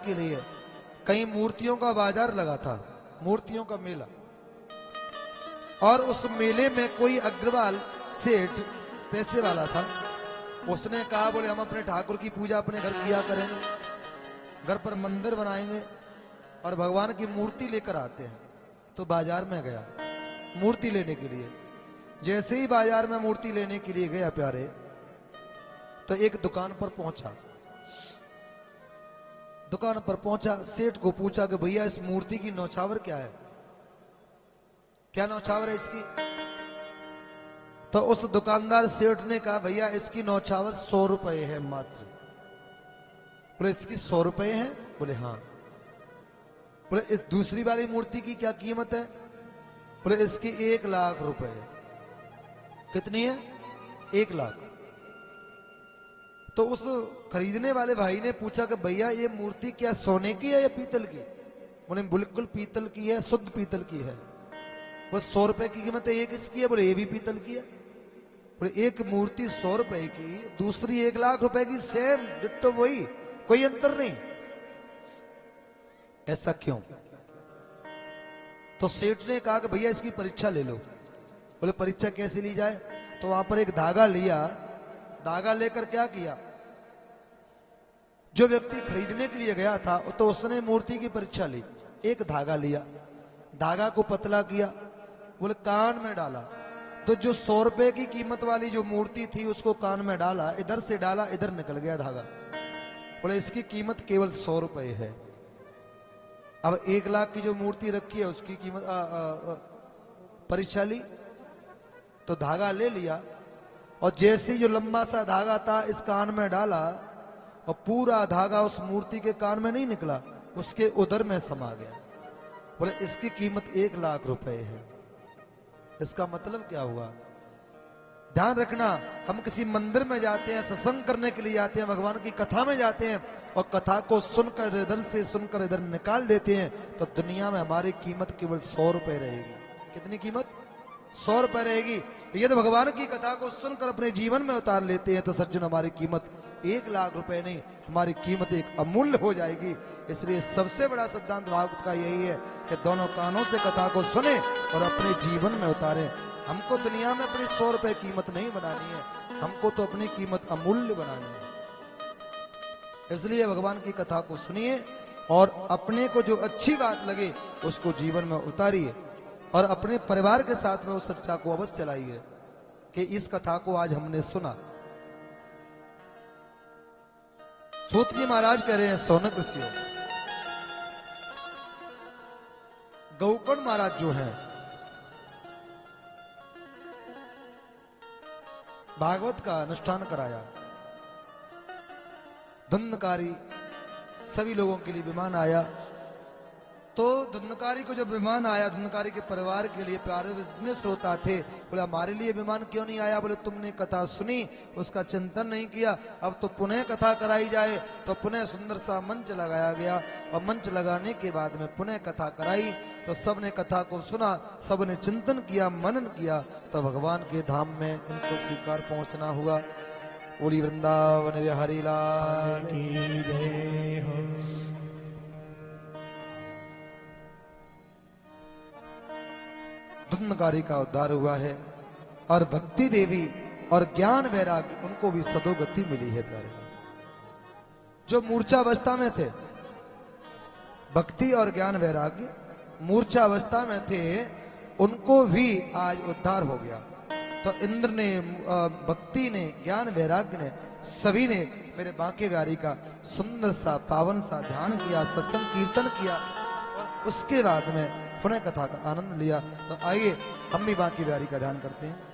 के लिए कई मूर्तियों का बाजार लगा था, मूर्तियों का मेला। और उस मेले में कोई अग्रवाल सेठ पैसे वाला था। उसने कहा, बोले हम अपने ठाकुर की पूजा अपने घर किया करेंगे, घर पर मंदिर बनाएंगे और भगवान की मूर्ति लेकर आते हैं। तो बाजार में गया मूर्ति लेने के लिए। जैसे ही बाजार में मूर्ति लेने के लिए गया प्यारे, तो एक दुकान पर पहुंचा। दुकान पर पहुंचा, सेठ को पूछा कि भैया इस मूर्ति की नौछावर क्या है, क्या नौछावर है इसकी? तो उस दुकानदार सेठ ने कहा, भैया इसकी नौछावर 100 रुपए है मात्र। बोले इसकी 100 रुपए है? बोले हाँ। बोले इस दूसरी वाली मूर्ति की क्या कीमत है? बोले इसकी 1 लाख रुपए है। कितनी है? 1 लाख। तो उस खरीदने वाले भाई ने पूछा कि भैया ये मूर्ति क्या सोने की है या पीतल की? बोले बिल्कुल पीतल की है, शुद्ध पीतल की है। वो 100 रुपए की कीमत है, ये किसकी है? बोले ये भी पीतल की है। बोले एक मूर्ति 100 रुपए की, दूसरी 1 लाख रुपए की, सेम डिट्टो वही, कोई अंतर नहीं। ऐसा क्यों? तो सेठ ने कहा कि भैया इसकी परीक्षा ले लो। बोले परीक्षा कैसे ली जाए? तो वहां पर एक धागा लिया। धागा लेकर क्या किया, जो व्यक्ति खरीदने के लिए गया था तो उसने मूर्ति की परीक्षा ली। एक धागा लिया, धागा को पतला किया, बोले कान में डाला। तो जो 100 रुपए की कीमत वाली जो मूर्ति थी उसको कान में डाला, इधर से डाला, इधर निकल गया धागा। बोले इसकी कीमत केवल 100 रुपए है। अब 1 लाख की जो मूर्ति रखी है उसकी कीमत परीक्षा ली, तो धागा ले लिया और जैसे जो लंबा सा धागा था इस कान में डाला और पूरा धागा उस मूर्ति के कान में नहीं निकला, उसके उदर में समा गया। बोले इसकी कीमत 1 लाख रुपए है। इसका मतलब क्या हुआ? ध्यान रखना, हम किसी मंदिर में जाते हैं, सत्संग करने के लिए जाते हैं, भगवान की कथा में जाते हैं और कथा को सुनकर इधर से सुनकर इधर निकाल देते हैं, तो दुनिया में हमारी कीमत केवल 100 रुपए रहेगी। कितनी कीमत? 100 रुपए रहेगी। यदि भगवान की कथा को सुनकर अपने जीवन में उतार लेते हैं तो सज्जन हमारी कीमत 1 लाख रुपए नहीं, हमारी कीमत एक अमूल्य हो जाएगी। इसलिए सबसे बड़ा सिद्धांत भागवत का यही है कि दोनों कानों से कथा को सुने और अपने जीवन में उतारें। हमको दुनिया में अपनी 100 रुपए कीमत नहीं बनानी है, हमको तो अपनी कीमत अमूल्य बनानी है। इसलिए भगवान की कथा को सुनिए और अपने को जो अच्छी बात लगे उसको जीवन में उतारिए और अपने परिवार के साथ में उस चर्चा को अवश्य चलाइए कि इस कथा को आज हमने सुना। सूत जी महाराज कह रहे हैं, सौनक ऋषियों, गौकर्ण महाराज जो हैं भागवत का अनुष्ठान कराया, धुंधकारी सभी लोगों के लिए विमान आया। तो धुंधकारी को जब विमान आया, धुंधकारी के परिवार के लिए प्यारे जितने श्रोता थे, बोला हमारे लिए विमान क्यों नहीं आया? बोले तुमने कथा सुनी, उसका चिंतन नहीं किया, अब तो पुनः कथा कराई जाए। तो पुनः सुंदर सा मंच लगाया गया और मंच लगाने के बाद में पुनः कथा कराई। तो सबने कथा को सुना, सबने चिंतन किया, मनन किया, तो भगवान के धाम में इनको स्वीकार पहुंचना हुआ। बोली वृंदावन बिहारी लाल की जय हो। धुंधकारी का उद्धार हुआ है और भक्ति देवी और ज्ञान वैराग्य उनको भी सदोगति मिली है प्यारे। जो मूर्छा अवस्था में थे, भक्ति और ज्ञान वैराग्य मूर्छा अवस्था में थे, उनको भी आज उद्धार हो गया। तो इंद्र ने, भक्ति ने, ज्ञान वैराग्य ने, सभी ने मेरे बांके बिहारी का सुंदर सा पावन सा ध्यान किया, सत्संग कीर्तन किया और उसके बाद में पुनः कथा का आनंद लिया। तो आइए हम भी बांके बिहारी का ध्यान करते हैं।